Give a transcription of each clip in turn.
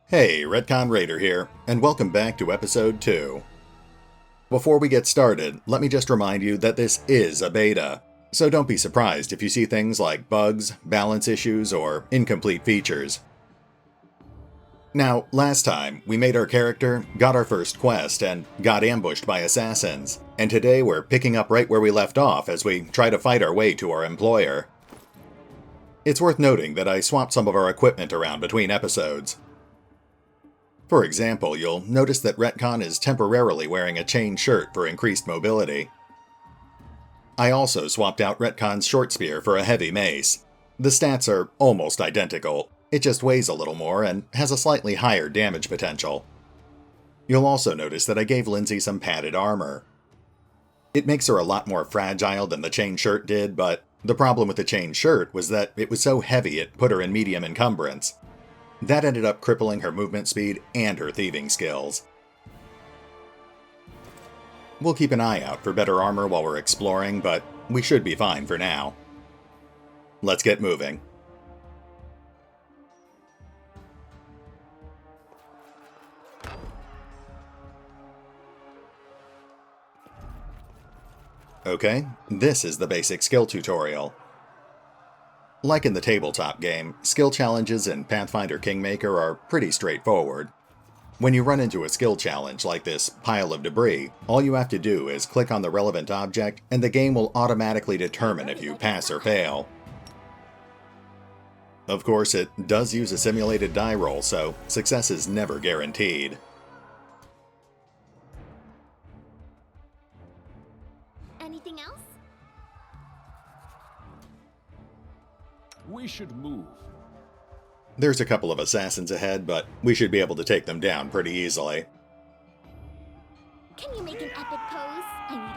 Hey, RetconRaider here, and welcome back to Episode 2. Before we get started, let me just remind you that this is a beta, so don't be surprised if you see things like bugs, balance issues, or incomplete features. Now, last time, we made our character, got our first quest, and got ambushed by assassins, and today we're picking up right where we left off as we try to fight our way to our employer. It's worth noting that I swapped some of our equipment around between episodes. For example, you'll notice that Retcon is temporarily wearing a chain shirt for increased mobility. I also swapped out Retcon's short spear for a heavy mace. The stats are almost identical, it just weighs a little more and has a slightly higher damage potential. You'll also notice that I gave Linzi some padded armor. It makes her a lot more fragile than the chain shirt did, but the problem with the chain shirt was that it was so heavy it put her in medium encumbrance. That ended up crippling her movement speed and her thieving skills. We'll keep an eye out for better armor while we're exploring, but we should be fine for now. Let's get moving. Okay, this is the basic skill tutorial. Like in the tabletop game, skill challenges in Pathfinder Kingmaker are pretty straightforward. When you run into a skill challenge like this pile of debris, all you have to do is click on the relevant object and the game will automatically determine if you pass or fail. Of course, it does use a simulated die roll, so success is never guaranteed. Anything else? We should move. There's a couple of assassins ahead, but we should be able to take them down pretty easily. Can you make an epic pose? I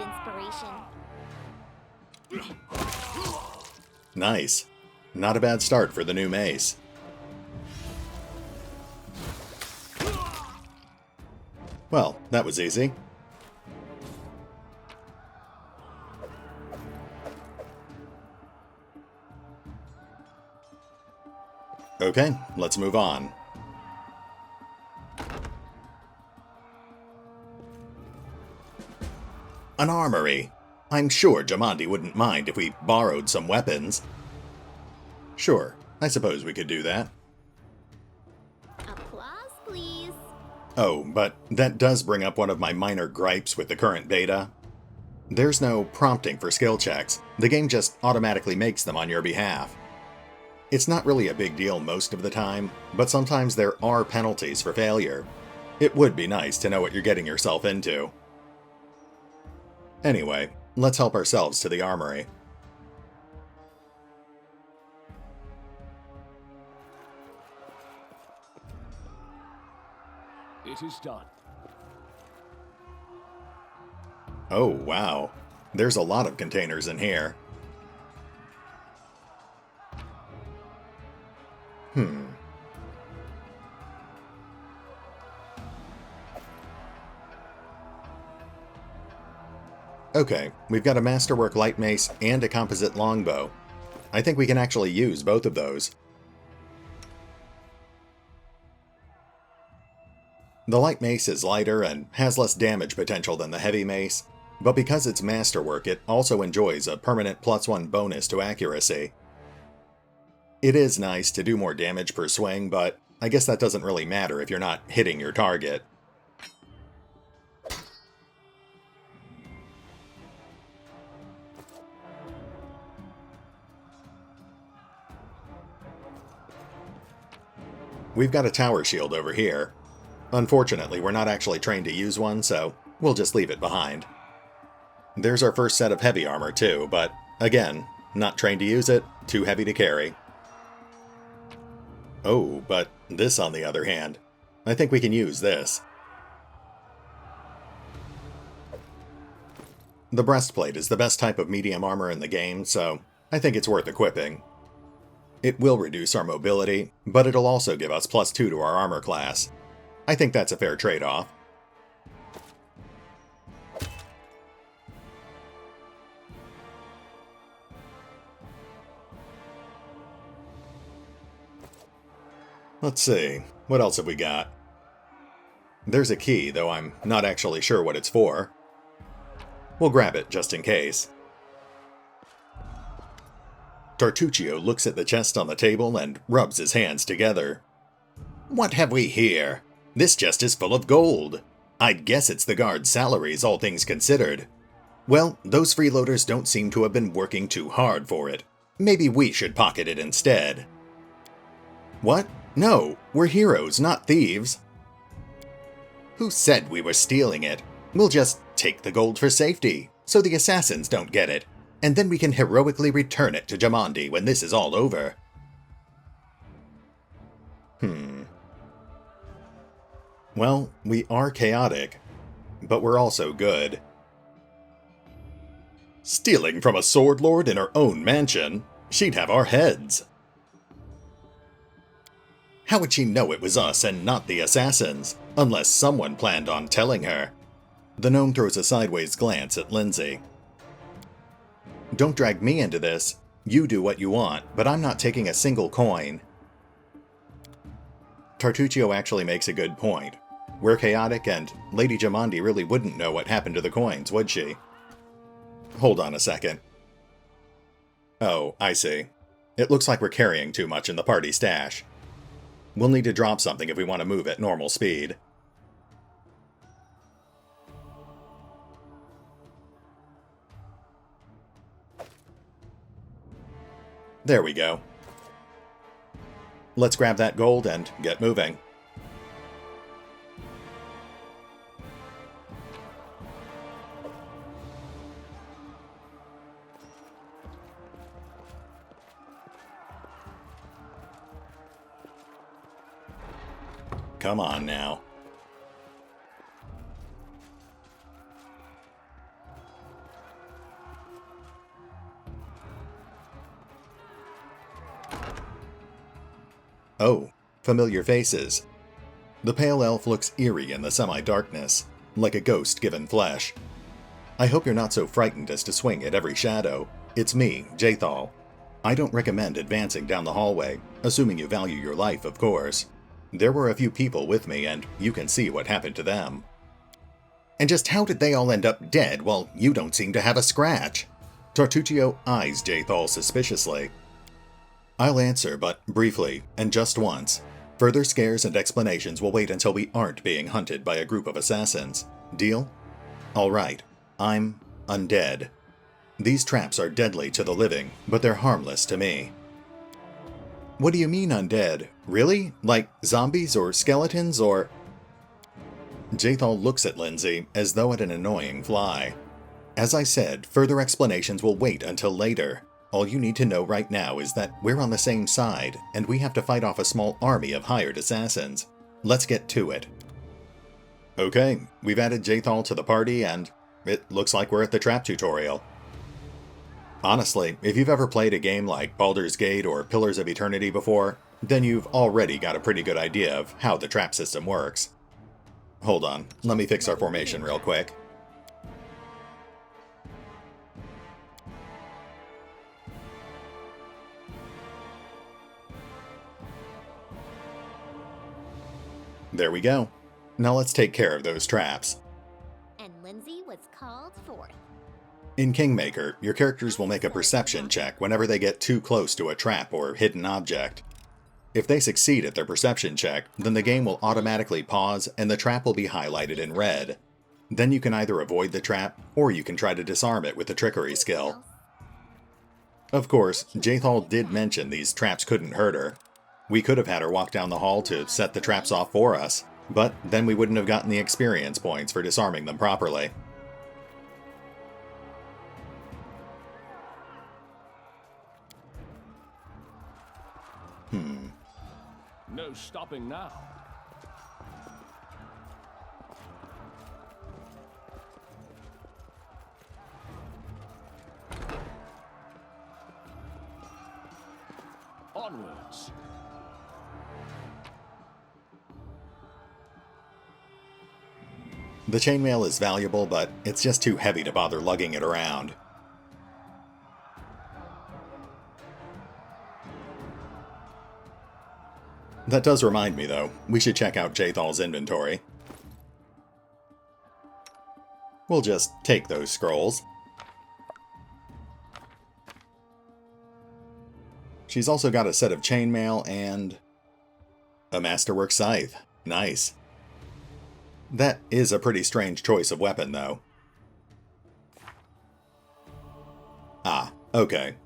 need inspiration. Nice. Not a bad start for the new mace. Well, that was easy. Okay, let's move on. An armory. I'm sure Jamandi wouldn't mind if we borrowed some weapons. Sure, I suppose we could do that. Applause, please. Oh, but that does bring up one of my minor gripes with the current beta. There's no prompting for skill checks. The game just automatically makes them on your behalf. It's not really a big deal most of the time, but sometimes there are penalties for failure. It would be nice to know what you're getting yourself into. Anyway, let's help ourselves to the armory. It is done. Oh, wow. There's a lot of containers in here. Okay, we've got a masterwork light mace and a composite longbow. I think we can actually use both of those. The light mace is lighter and has less damage potential than the heavy mace, but because it's masterwork, it also enjoys a permanent +1 bonus to accuracy. It is nice to do more damage per swing, but I guess that doesn't really matter if you're not hitting your target. We've got a tower shield over here. Unfortunately, we're not actually trained to use one, so we'll just leave it behind. There's our first set of heavy armor too, but again, not trained to use it, too heavy to carry. Oh, but this on the other hand, I think we can use this. The breastplate is the best type of medium armor in the game, so I think it's worth equipping. It will reduce our mobility, but it'll also give us +2 to our armor class. I think that's a fair trade-off. Let's see. What else have we got? There's a key, though I'm not actually sure what it's for. We'll grab it, just in case. Tartuccio looks at the chest on the table and rubs his hands together. What have we here? This chest is full of gold. I'd guess it's the guards' salaries, all things considered. Well, those freeloaders don't seem to have been working too hard for it. Maybe we should pocket it instead. What? No, we're heroes, not thieves. Who said we were stealing it? We'll just take the gold for safety, so the assassins don't get it, and then we can heroically return it to Jamandi when this is all over. Well, we are chaotic, but we're also good. Stealing from a sword lord in her own mansion? She'd have our heads. How would she know it was us and not the assassins, unless someone planned on telling her? The gnome throws a sideways glance at Linzi. Don't drag me into this. You do what you want, but I'm not taking a single coin. Tartuccio actually makes a good point. We're chaotic, and Lady Jamandi really wouldn't know what happened to the coins, would she? Hold on a second. Oh, I see. It looks like we're carrying too much in the party stash. We'll need to drop something if we want to move at normal speed. There we go. Let's grab that gold and get moving. Come on now. Oh, familiar faces. The pale elf looks eerie in the semi-darkness, like a ghost given flesh. I hope you're not so frightened as to swing at every shadow. It's me, Jathal. I don't recommend advancing down the hallway, assuming you value your life, of course. There were a few people with me, and you can see what happened to them. And just how did they all end up dead while you don't seem to have a scratch? Tartuccio eyes Jathal suspiciously. I'll answer, but briefly, and just once. Further scares and explanations will wait until we aren't being hunted by a group of assassins. Deal? Alright, I'm undead. These traps are deadly to the living, but they're harmless to me. What do you mean undead? Really? Like zombies or skeletons or... Jathal looks at Linzi as though at an annoying fly. As I said, further explanations will wait until later. All you need to know right now is that we're on the same side, and we have to fight off a small army of hired assassins. Let's get to it. Okay, we've added Jathal to the party, and it looks like we're at the trap tutorial. Honestly, if you've ever played a game like Baldur's Gate or Pillars of Eternity before, then you've already got a pretty good idea of how the trap system works. Hold on, let me fix our formation real quick. There we go. Now let's take care of those traps. And Linzi was called forth. In Kingmaker, your characters will make a perception check whenever they get too close to a trap or hidden object. If they succeed at their perception check, then the game will automatically pause and the trap will be highlighted in red. Then you can either avoid the trap, or you can try to disarm it with the trickery skill. Of course, Jathal did mention these traps couldn't hurt her. We could have had her walk down the hall to set the traps off for us, but then we wouldn't have gotten the experience points for disarming them properly. No stopping now. Onwards. The chainmail is valuable, but it's just too heavy to bother lugging it around. That does remind me, though, we should check out Jathal's inventory. We'll just take those scrolls. She's also got a set of chainmail and a masterwork scythe. Nice. That is a pretty strange choice of weapon, though. Ah, okay.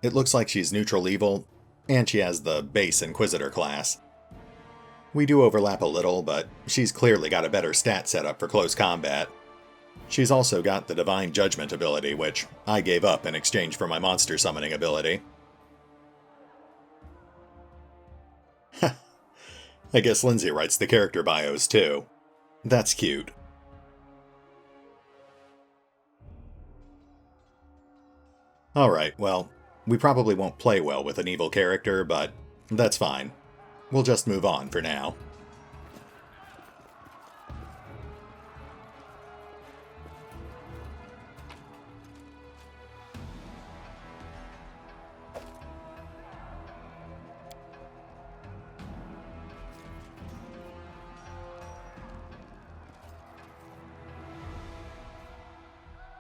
It looks like she's neutral evil, and she has the base Inquisitor class. We do overlap a little, but she's clearly got a better stat setup for close combat. She's also got the Divine Judgment ability, which I gave up in exchange for my monster summoning ability. I guess Linzi writes the character bios too. That's cute. Alright, well, we probably won't play well with an evil character, but that's fine. We'll just move on for now.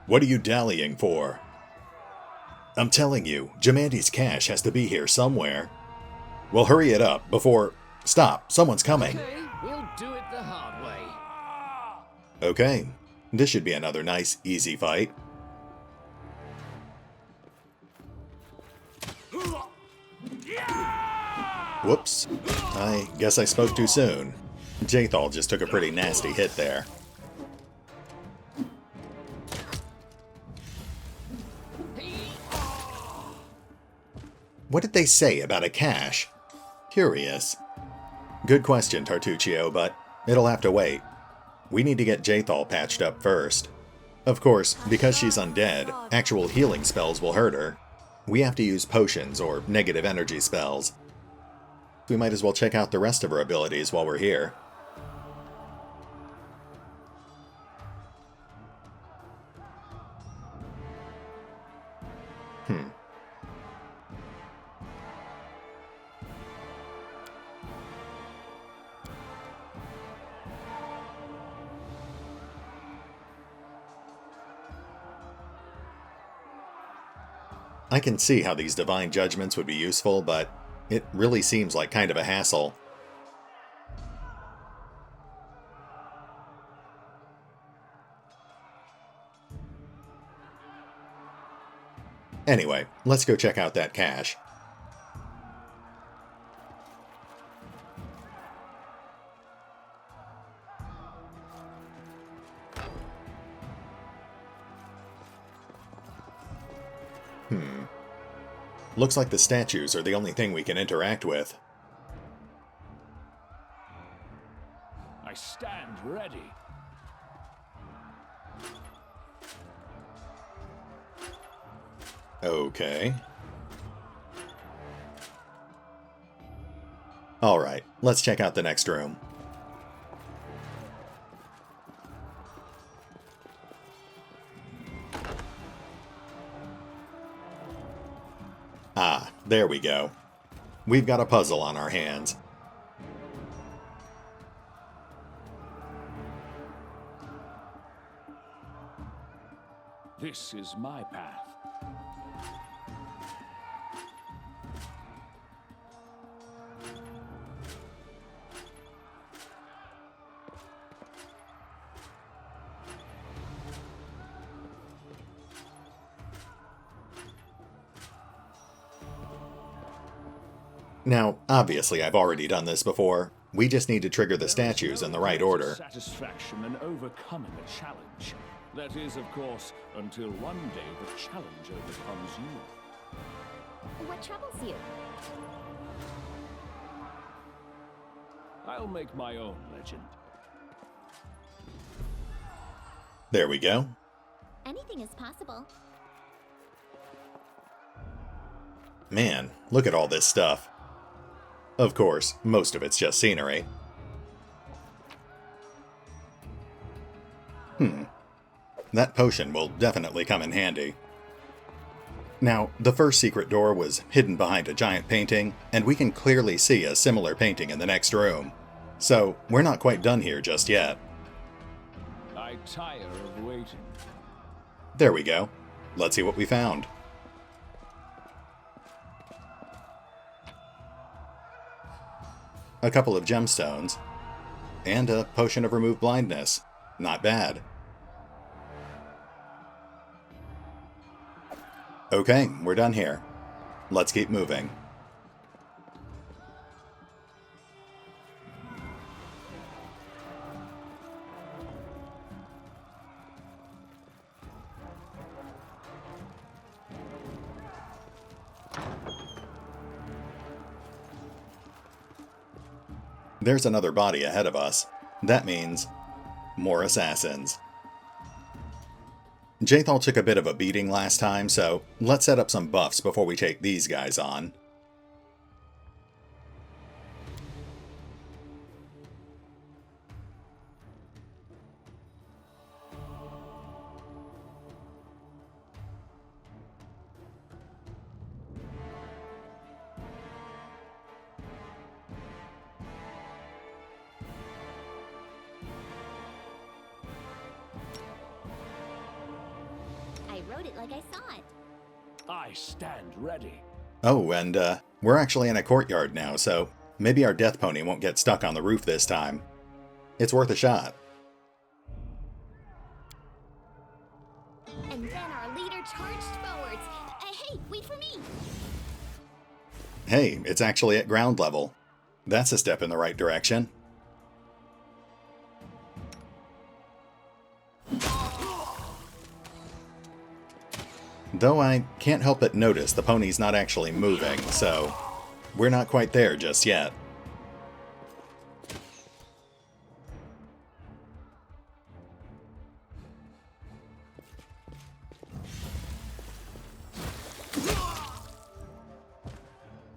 What are you dallying for? I'm telling you, Jamandi's cache has to be here somewhere. Well, hurry it up before... Stop, someone's coming. Okay, we'll do it the hard way. Okay, this should be another nice, easy fight. Whoops, I guess I spoke too soon. Jathal just took a pretty nasty hit there. What did they say about a cache? Curious. Good question, Tartuccio, but it'll have to wait. We need to get Jathal patched up first. Of course, because she's undead, actual healing spells will hurt her. We have to use potions or negative energy spells. We might as well check out the rest of her abilities while we're here. I can see how these divine judgments would be useful, but it really seems like kind of a hassle. Anyway, let's go check out that cache. Looks like the statues are the only thing we can interact with. I stand ready. Okay. Alright, let's check out the next room. Ah, there we go. We've got a puzzle on our hands. This is my path. Now, obviously I've already done this before. We just need to trigger the statues in the right order. Satisfaction in overcoming a challenge. That is, of course, until one day the challenge overcomes you. What troubles you? I'll make my own legend. There we go. Anything is possible. Man, look at all this stuff. Of course, most of it's just scenery. That potion will definitely come in handy. Now, the first secret door was hidden behind a giant painting, and we can clearly see a similar painting in the next room. So, we're not quite done here just yet. I tire of waiting. There we go. Let's see what we found. A couple of gemstones, and a potion of remove blindness. Not bad. Okay, we're done here. Let's keep moving. There's another body ahead of us. That means more assassins. Jaethal took a bit of a beating last time, so let's set up some buffs before we take these guys on. I wrote it like I saw it. I stand ready. Oh, and we're actually in a courtyard now, so maybe our death pony won't get stuck on the roof this time. It's worth a shot. And then our leader charged forwards. Hey, wait for me! Hey, it's actually at ground level. That's a step in the right direction. Though I can't help but notice the pony's not actually moving, so we're not quite there just yet.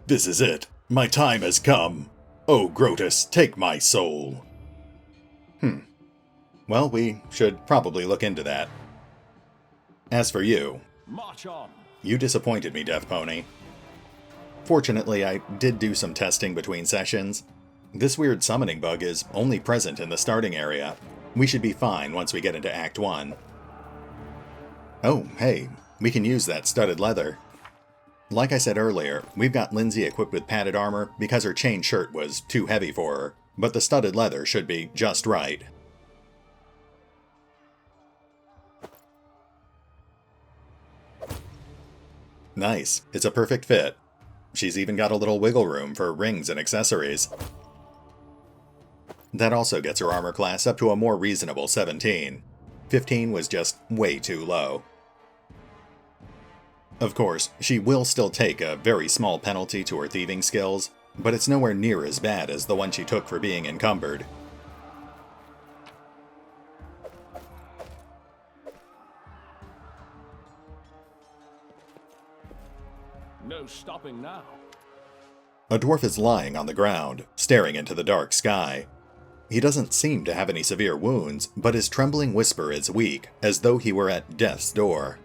This is it. My time has come. Oh, Grotus, take my soul. Well, we should probably look into that. As for you, March on. you disappointed me, Death Pony. Fortunately, I did do some testing between sessions. This weird summoning bug is only present in the starting area. We should be fine once we get into Act 1. Oh, hey, we can use that studded leather. Like I said earlier, we've got Linzi equipped with padded armor because her chain shirt was too heavy for her, but the studded leather should be just right. Nice, it's a perfect fit. She's even got a little wiggle room for rings and accessories. That also gets her armor class up to a more reasonable 17. 15 was just way too low. Of course, she will still take a very small penalty to her thieving skills, but it's nowhere near as bad as the one she took for being encumbered. No stopping now. A dwarf is lying on the ground, staring into the dark sky. He doesn't seem to have any severe wounds, but his trembling whisper is weak, as though he were at death's door.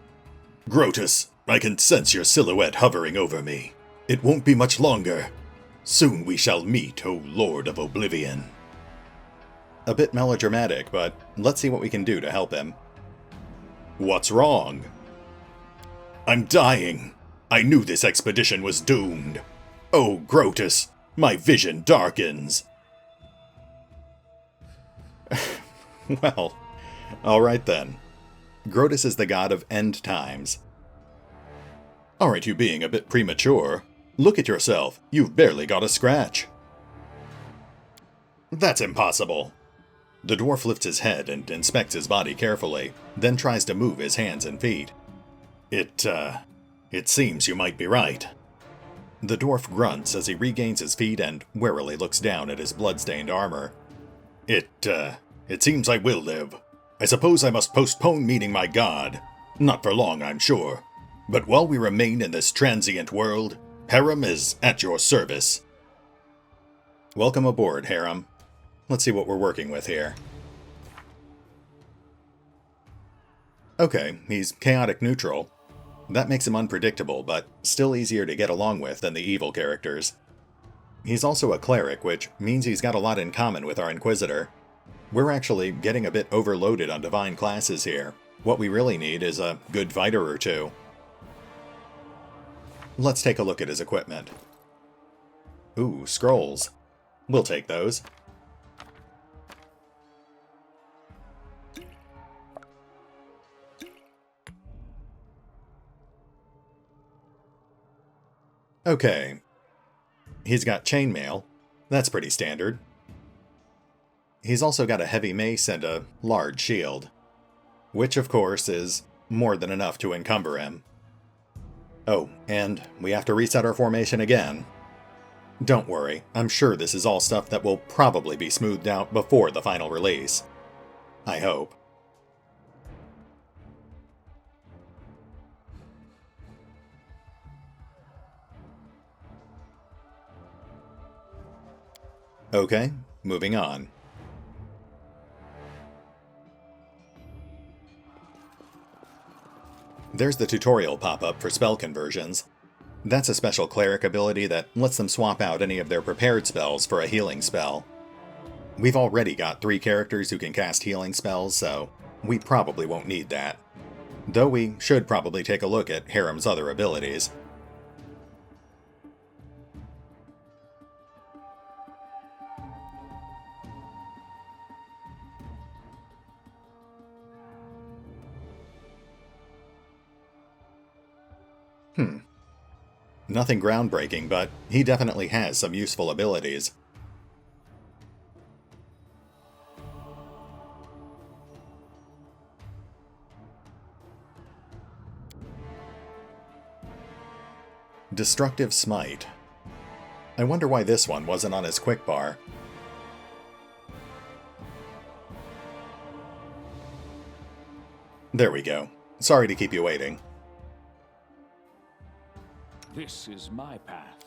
Grotus, I can sense your silhouette hovering over me. It won't be much longer. Soon we shall meet, O Lord of Oblivion. A bit melodramatic, but let's see what we can do to help him. What's wrong? I'm dying. I knew this expedition was doomed. Oh, Grotus, my vision darkens. Well, alright then. Grotus is the god of end times. Aren't you being a bit premature? Look at yourself, you've barely got a scratch. That's impossible. The dwarf lifts his head and inspects his body carefully, then tries to move his hands and feet. It seems you might be right. The dwarf grunts as he regains his feet and warily looks down at his blood-stained armor. It seems I will live. I suppose I must postpone meeting my god. Not for long, I'm sure. But while we remain in this transient world, Harem is at your service. Welcome aboard, Harem. Let's see what we're working with here. Okay, he's chaotic neutral. That makes him unpredictable, but still easier to get along with than the evil characters. He's also a cleric, which means he's got a lot in common with our Inquisitor. We're actually getting a bit overloaded on divine classes here. What we really need is a good fighter or two. Let's take a look at his equipment. Ooh, scrolls. We'll take those. Okay. He's got chainmail. That's pretty standard. He's also got a heavy mace and a large shield, which of course is more than enough to encumber him. Oh, and we have to reset our formation again. Don't worry, I'm sure this is all stuff that will probably be smoothed out before the final release. I hope. Okay, moving on. There's the tutorial pop-up for spell conversions. That's a special cleric ability that lets them swap out any of their prepared spells for a healing spell. We've already got 3 characters who can cast healing spells, so we probably won't need that. Though we should probably take a look at Harem's other abilities. Nothing groundbreaking, but he definitely has some useful abilities. Destructive Smite. I wonder why this one wasn't on his quick bar. There we go. Sorry to keep you waiting. This is my path.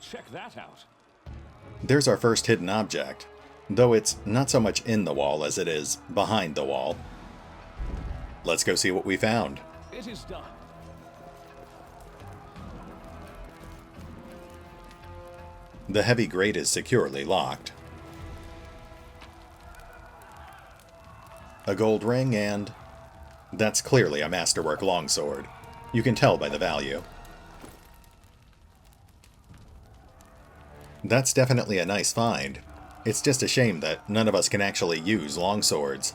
Check that out. There's our first hidden object, though it's not so much in the wall as it is behind the wall. Let's go see what we found. It is done. The heavy grate is securely locked. A gold ring and... that's clearly a masterwork longsword. You can tell by the value. That's definitely a nice find. It's just a shame that none of us can actually use longswords.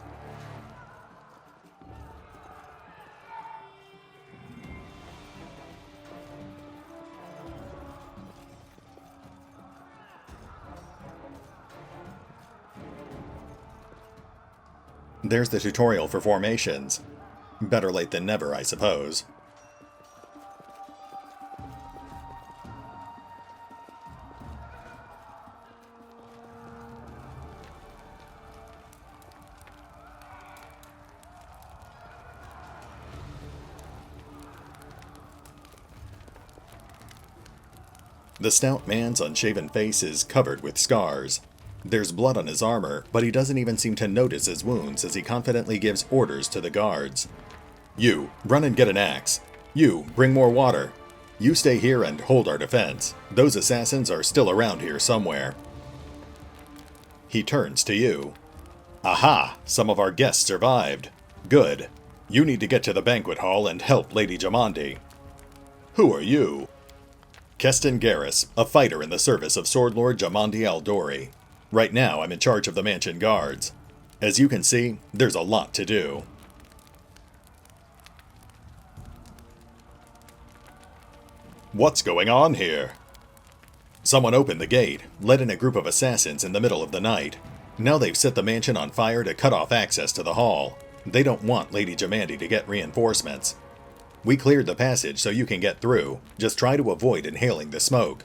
There's the tutorial for formations. Better late than never, I suppose. The stout man's unshaven face is covered with scars. There's blood on his armor, but he doesn't even seem to notice his wounds as he confidently gives orders to the guards. You, run and get an axe. You, bring more water. You stay here and hold our defense. Those assassins are still around here somewhere. He turns to you. Aha! Some of our guests survived. Good. You need to get to the banquet hall and help Lady Jamandi. Who are you? Keston Garrus, a fighter in the service of Sword Lord Jamandi Aldori. Right now, I'm in charge of the mansion guards. As you can see, there's a lot to do. What's going on here? Someone opened the gate, let in a group of assassins in the middle of the night. Now they've set the mansion on fire to cut off access to the hall. They don't want Lady Jamandi to get reinforcements. We cleared the passage so you can get through. Just try to avoid inhaling the smoke.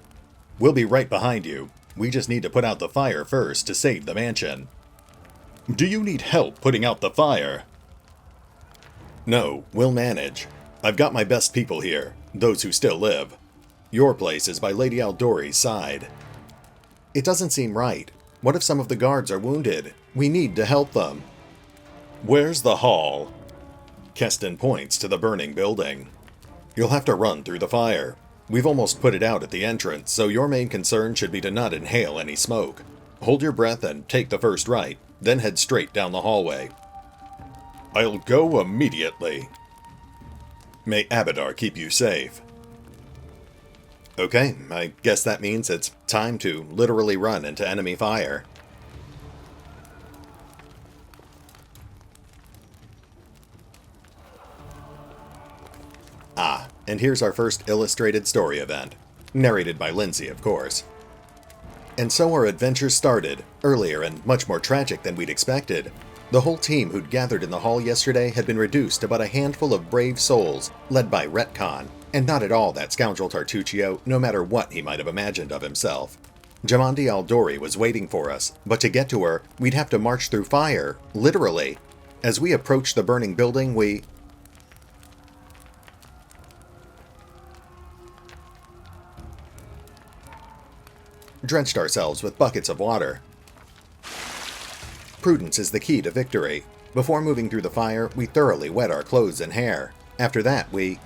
We'll be right behind you. We just need to put out the fire first to save the mansion. Do you need help putting out the fire? No, we'll manage. I've got my best people here. those who still live. Your place is by Lady Aldori's side. It doesn't seem right. What if some of the guards are wounded? We need to help them. Where's the hall? Keston points to the burning building. You'll have to run through the fire. We've almost put it out at the entrance, so your main concern should be to not inhale any smoke. Hold your breath and take the first right, then head straight down the hallway. I'll go immediately. May Abadar keep you safe. Okay, I guess that means it's time to literally run into enemy fire. Ah, and here's our first illustrated story event. Narrated by Linzi, of course. And so our adventure started, earlier and much more tragic than we'd expected. The whole team who'd gathered in the hall yesterday had been reduced to but a handful of brave souls, led by Retcon, and not at all that scoundrel Tartuccio, no matter what he might have imagined of himself. Jamandi Aldori was waiting for us, but to get to her, we'd have to march through fire, literally. As we approached the burning building, we drenched ourselves with buckets of water. Prudence is the key to victory. Before moving through the fire, we thoroughly wet our clothes and hair. After that, we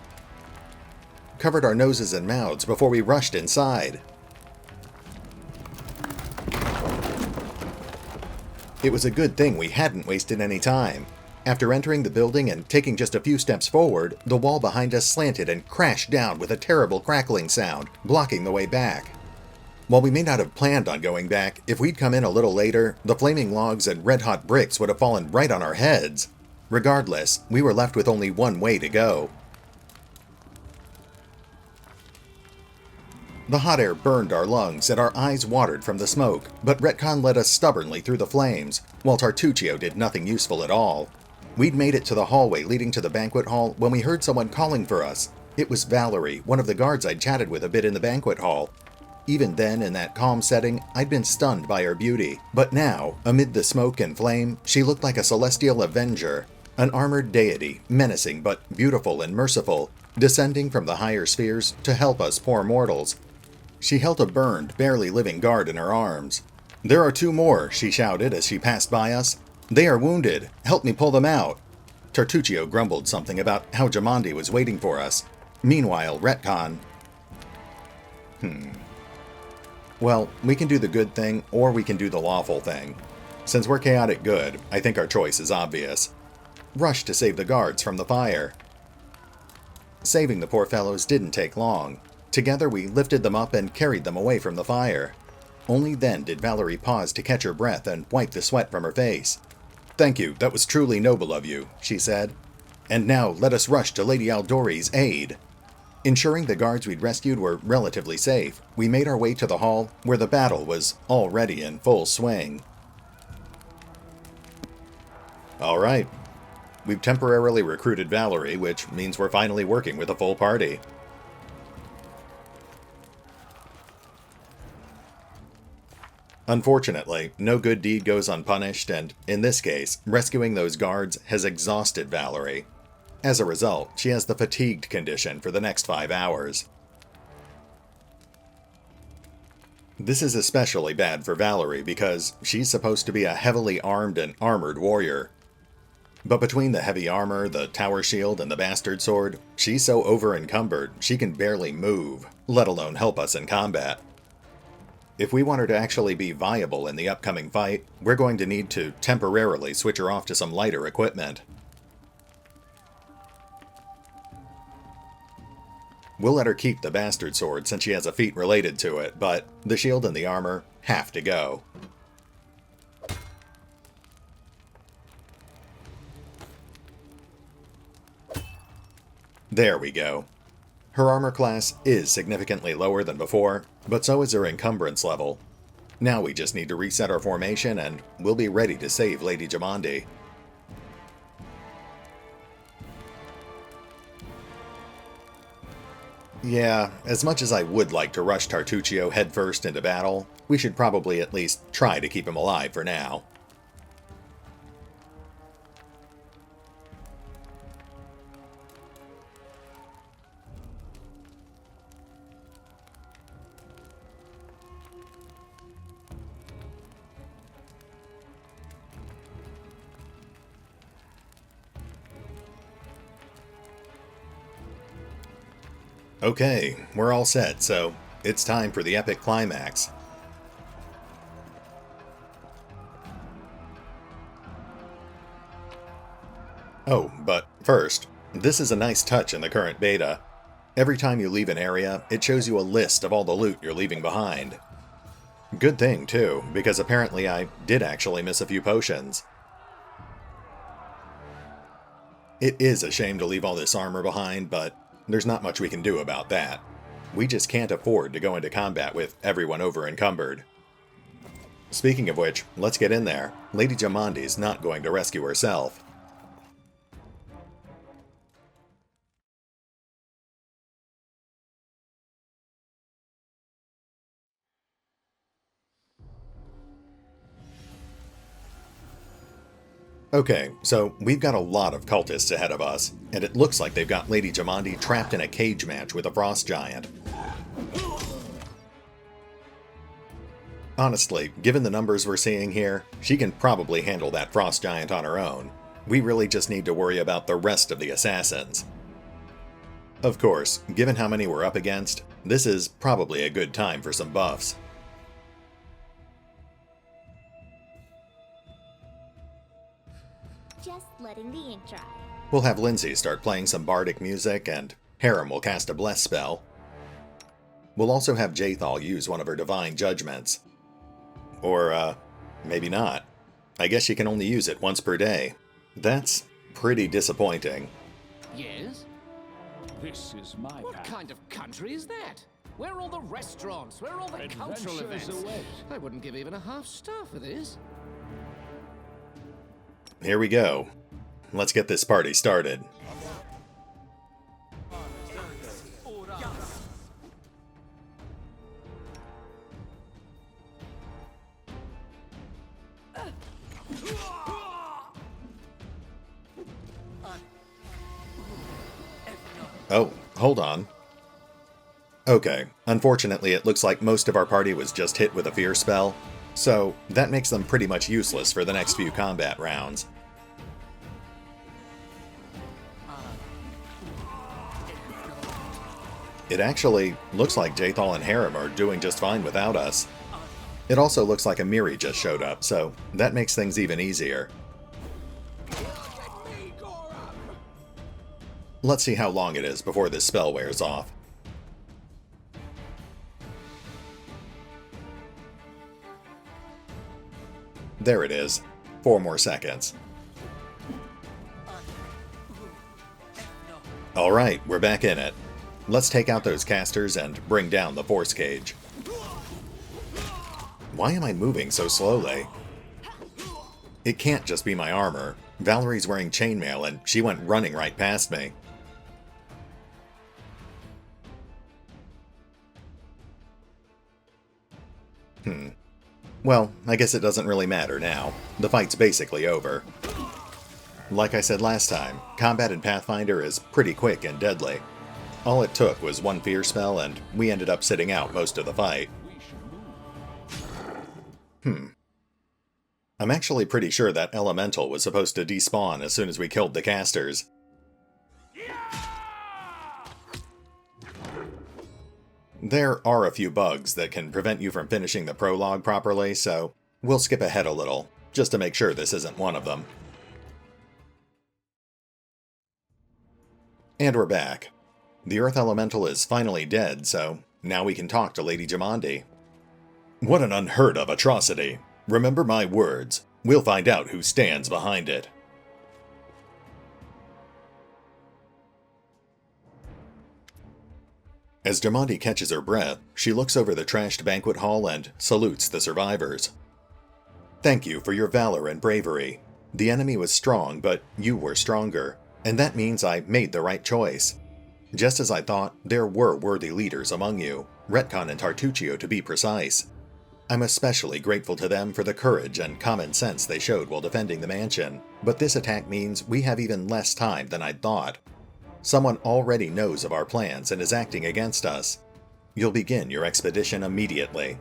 covered our noses and mouths before we rushed inside. It was a good thing we hadn't wasted any time. After entering the building and taking just a few steps forward, the wall behind us slanted and crashed down with a terrible crackling sound, blocking the way back. While we may not have planned on going back, if we'd come in a little later, the flaming logs and red-hot bricks would have fallen right on our heads. Regardless, we were left with only one way to go. The hot air burned our lungs and our eyes watered from the smoke, but Retcon led us stubbornly through the flames, while Tartuccio did nothing useful at all. We'd made it to the hallway leading to the banquet hall when we heard someone calling for us. It was Valerie, one of the guards I'd chatted with a bit in the banquet hall. Even then, in that calm setting, I'd been stunned by her beauty. But now, amid the smoke and flame, she looked like a celestial avenger, an armored deity, menacing but beautiful and merciful, descending from the higher spheres to help us poor mortals. She held a burned, barely living guard in her arms. "There are 2 more, she shouted as she passed by us. "They are wounded. Help me pull them out." Tartuccio grumbled something about how Jamandi was waiting for us. Meanwhile, Retcon... Well, we can do the good thing, or we can do the lawful thing. Since we're chaotic good, I think our choice is obvious. Rush to save the guards from the fire. Saving the poor fellows didn't take long. Together we lifted them up and carried them away from the fire. Only then did Valerie pause to catch her breath and wipe the sweat from her face. "Thank you, that was truly noble of you," she said. "And now let us rush to Lady Aldori's aid." Ensuring the guards we'd rescued were relatively safe, we made our way to the hall, where the battle was already in full swing. All right. We've temporarily recruited Valerie, which means we're finally working with a full party. Unfortunately, no good deed goes unpunished, and in this case, rescuing those guards has exhausted Valerie. As a result, she has the fatigued condition for the next 5 hours. This is especially bad for Valerie because she's supposed to be a heavily armed and armored warrior. But between the heavy armor, the tower shield, and the bastard sword, she's so over-encumbered she can barely move, let alone help us in combat. If we want her to actually be viable in the upcoming fight, we're going to need to temporarily switch her off to some lighter equipment. We'll let her keep the bastard sword since she has a feat related to it, but the shield and the armor have to go. There we go. Her armor class is significantly lower than before, but so is her encumbrance level. Now we just need to reset our formation and we'll be ready to save Lady Jamandi. Yeah, as much as I would like to rush Tartuccio headfirst into battle, we should probably at least try to keep him alive for now. Okay, we're all set, so it's time for the epic climax. Oh, but first, this is a nice touch in the current beta. Every time you leave an area, it shows you a list of all the loot you're leaving behind. Good thing, too, because apparently I did actually miss a few potions. It is a shame to leave all this armor behind, but there's not much we can do about that. We just can't afford to go into combat with everyone over-encumbered. Speaking of which, let's get in there. Lady Jamandi's not going to rescue herself. Okay, so we've got a lot of cultists ahead of us, and it looks like they've got Lady Jamandi trapped in a cage match with a frost giant. Honestly, given the numbers we're seeing here, she can probably handle that frost giant on her own. We really just need to worry about the rest of the assassins. Of course, given how many we're up against, this is probably a good time for some buffs. Just letting the ink dry. We'll have Linzi start playing some bardic music, and Harem will cast a bless spell. We'll also have Jathal use one of her divine judgments. Or, maybe not. I guess she can only use it once per day. That's pretty disappointing. Yes? This is my What path. kind of country is that? Where are all the restaurants? Where are all the cultural Adventures events? await. I wouldn't give even a half star for this. Here we go. Let's get this party started. Oh, hold on. Okay, unfortunately it looks like most of our party was just hit with a fear spell, so that makes them pretty much useless for the next few combat rounds. It actually looks like Jathal and Harem are doing just fine without us. It also looks like Amiri just showed up, so that makes things even easier. Let's see how long it is before this spell wears off. There it is. 4 more seconds. Alright, we're back in it. Let's take out those casters and bring down the force cage. Why am I moving so slowly? It can't just be my armor. Valerie's wearing chainmail and she went running right past me. Well, I guess it doesn't really matter now. The fight's basically over. Like I said last time, combat in Pathfinder is pretty quick and deadly. All it took was one fear spell and we ended up sitting out most of the fight. I'm actually pretty sure that elemental was supposed to despawn as soon as we killed the casters. There are a few bugs that can prevent you from finishing the prologue properly, so we'll skip ahead a little, just to make sure this isn't one of them. And we're back. The Earth Elemental is finally dead, so now we can talk to Lady Jamandi. What an unheard of atrocity! Remember my words. We'll find out who stands behind it. As Jamandi catches her breath, she looks over the trashed banquet hall and salutes the survivors. Thank you for your valor and bravery. The enemy was strong, but you were stronger, and that means I made the right choice. Just as I thought, there were worthy leaders among you, Retcon and Tartuccio to be precise. I'm especially grateful to them for the courage and common sense they showed while defending the mansion, but this attack means we have even less time than I'd thought. Someone already knows of our plans and is acting against us. You'll begin your expedition immediately.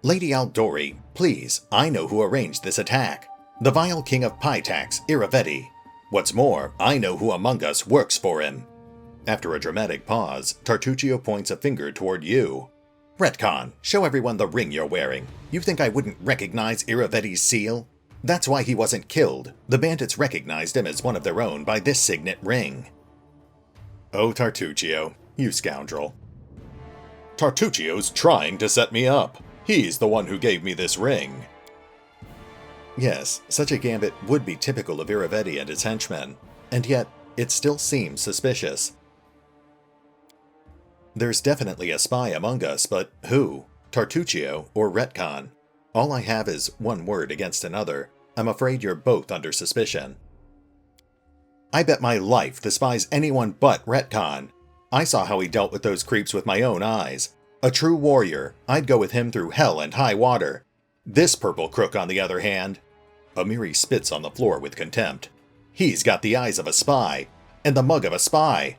Lady Aldori, please, I know who arranged this attack. The vile king of Pytax, Iraveti. What's more, I know who among us works for him. After a dramatic pause, Tartuccio points a finger toward you. Retcon, show everyone the ring you're wearing. You think I wouldn't recognize Iravetti's seal? That's why he wasn't killed. The bandits recognized him as one of their own by this signet ring. Oh, Tartuccio, you scoundrel. Tartuccio's trying to set me up. He's the one who gave me this ring. Yes, such a gambit would be typical of Iravetti and his henchmen, and yet it still seems suspicious. There's definitely a spy among us, but who? Tartuccio or Retcon? All I have is one word against another. I'm afraid you're both under suspicion. I bet my life the spy's anyone but Retcon. I saw how he dealt with those creeps with my own eyes. A true warrior, I'd go with him through hell and high water. This purple crook, on the other hand, Amiri spits on the floor with contempt. He's got the eyes of a spy, and the mug of a spy.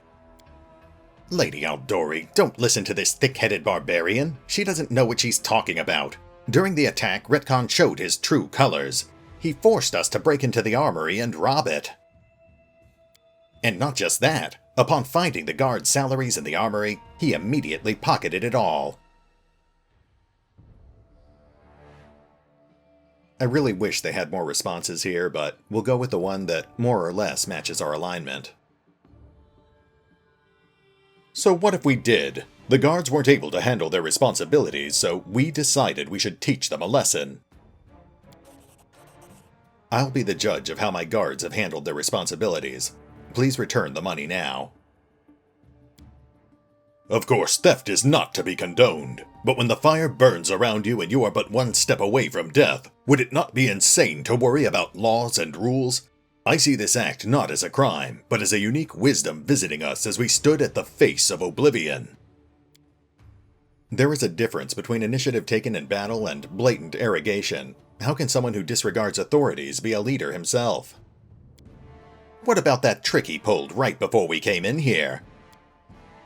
Lady Aldori, don't listen to this thick-headed barbarian. She doesn't know what she's talking about. During the attack, Retcon showed his true colors. He forced us to break into the armory and rob it. And not just that. Upon finding the guards' salaries in the armory, he immediately pocketed it all. I really wish they had more responses here, but we'll go with the one that more or less matches our alignment. So what if we did? The guards weren't able to handle their responsibilities, so we decided we should teach them a lesson. I'll be the judge of how my guards have handled their responsibilities. Please return the money now. Of course, theft is not to be condoned, but when the fire burns around you and you are but one step away from death, would it not be insane to worry about laws and rules? I see this act not as a crime, but as a unique wisdom visiting us as we stood at the face of oblivion. There is a difference between initiative taken in battle and blatant arrogation. How can someone who disregards authorities be a leader himself? What about that trick he pulled right before we came in here?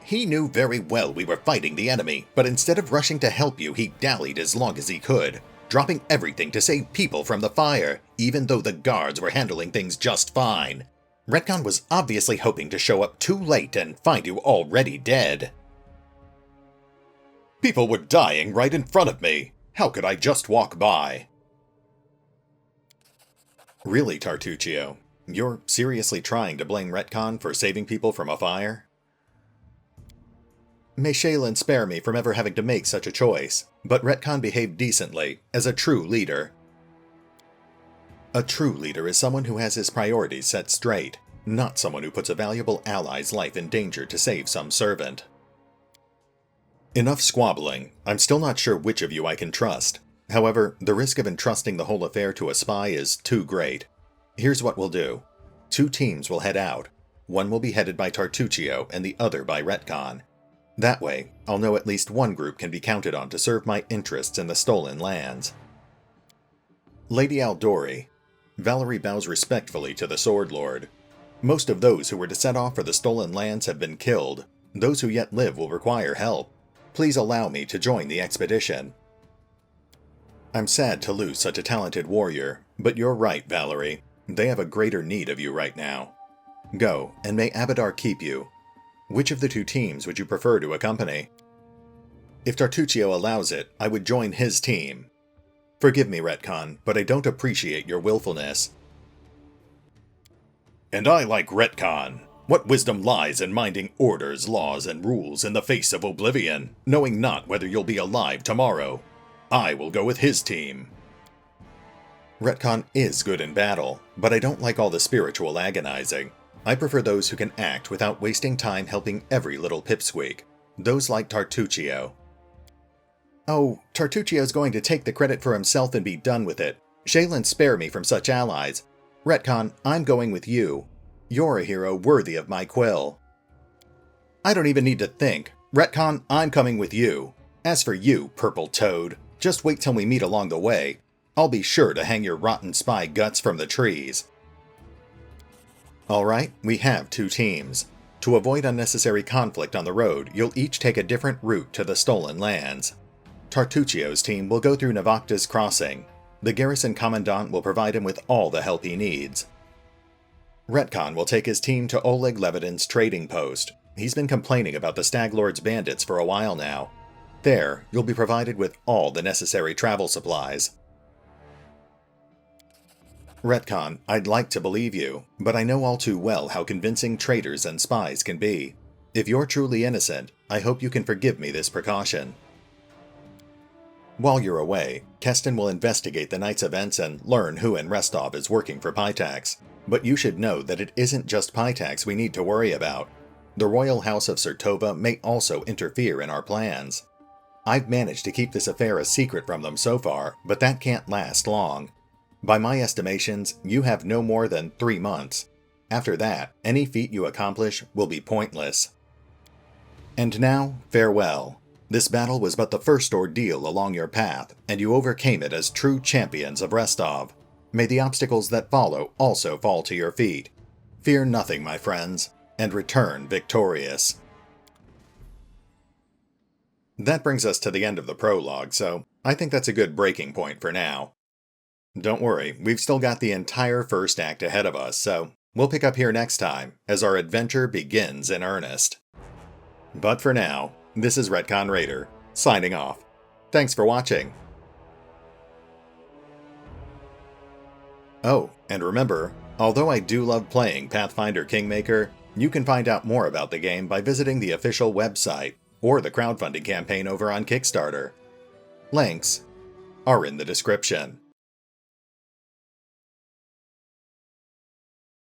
He knew very well we were fighting the enemy, but instead of rushing to help you, he dallied as long as he could, dropping everything to save people from the fire, even though the guards were handling things just fine. Retcon was obviously hoping to show up too late and find you already dead. People were dying right in front of me. How could I just walk by? Really, Tartuccio? You're seriously trying to blame Retcon for saving people from a fire? May Shaylin spare me from ever having to make such a choice, but Retcon behaved decently, as a true leader. A true leader is someone who has his priorities set straight, not someone who puts a valuable ally's life in danger to save some servant. Enough squabbling. I'm still not sure which of you I can trust. However, the risk of entrusting the whole affair to a spy is too great. Here's what we'll do. 2 teams will head out. One will be headed by Tartuccio and the other by Retcon. That way, I'll know at least one group can be counted on to serve my interests in the stolen lands. Lady Aldori. Valerie bows respectfully to the Sword Lord. Most of those who were to set off for the stolen lands have been killed. Those who yet live will require help. Please allow me to join the expedition. I'm sad to lose such a talented warrior, but you're right, Valerie. They have a greater need of you right now. Go, and may Abadar keep you. Which of the 2 teams would you prefer to accompany? If Tartuccio allows it, I would join his team. Forgive me, Retcon, but I don't appreciate your willfulness. And I like Retcon. What wisdom lies in minding orders, laws, and rules in the face of oblivion, knowing not whether you'll be alive tomorrow? I will go with his team. Retcon is good in battle, but I don't like all the spiritual agonizing. I prefer those who can act without wasting time helping every little pipsqueak. Those like Tartuccio. Oh, Tartuccio's going to take the credit for himself and be done with it. Shaylin, spare me from such allies. Retcon, I'm going with you. You're a hero worthy of my quill. I don't even need to think. Retcon, I'm coming with you. As for you, Purple Toad, just wait till we meet along the way. I'll be sure to hang your rotten spy guts from the trees. Alright, we have 2 teams. To avoid unnecessary conflict on the road, you'll each take a different route to the stolen lands. Tartuccio's team will go through Navakta's crossing. The garrison commandant will provide him with all the help he needs. Retcon will take his team to Oleg Levitin's trading post. He's been complaining about the Stag Lord's bandits for a while now. There, you'll be provided with all the necessary travel supplies. Retcon, I'd like to believe you, but I know all too well how convincing traitors and spies can be. If you're truly innocent, I hope you can forgive me this precaution. While you're away, Keston will investigate the night's events and learn who in Restov is working for Pytax. But you should know that it isn't just Pytax we need to worry about. The Royal House of Sertova may also interfere in our plans. I've managed to keep this affair a secret from them so far, but that can't last long. By my estimations, you have no more than 3 months. After that, any feat you accomplish will be pointless. And now, farewell. This battle was but the first ordeal along your path, and you overcame it as true champions of Restov. May the obstacles that follow also fall to your feet. Fear nothing, my friends, and return victorious. That brings us to the end of the prologue, so I think that's a good breaking point for now. Don't worry, we've still got the entire first act ahead of us, so we'll pick up here next time as our adventure begins in earnest. But for now, this is RetconRaider, signing off. Thanks for watching. Oh, and remember, although I do love playing Pathfinder Kingmaker, you can find out more about the game by visiting the official website or the crowdfunding campaign over on Kickstarter. Links are in the description.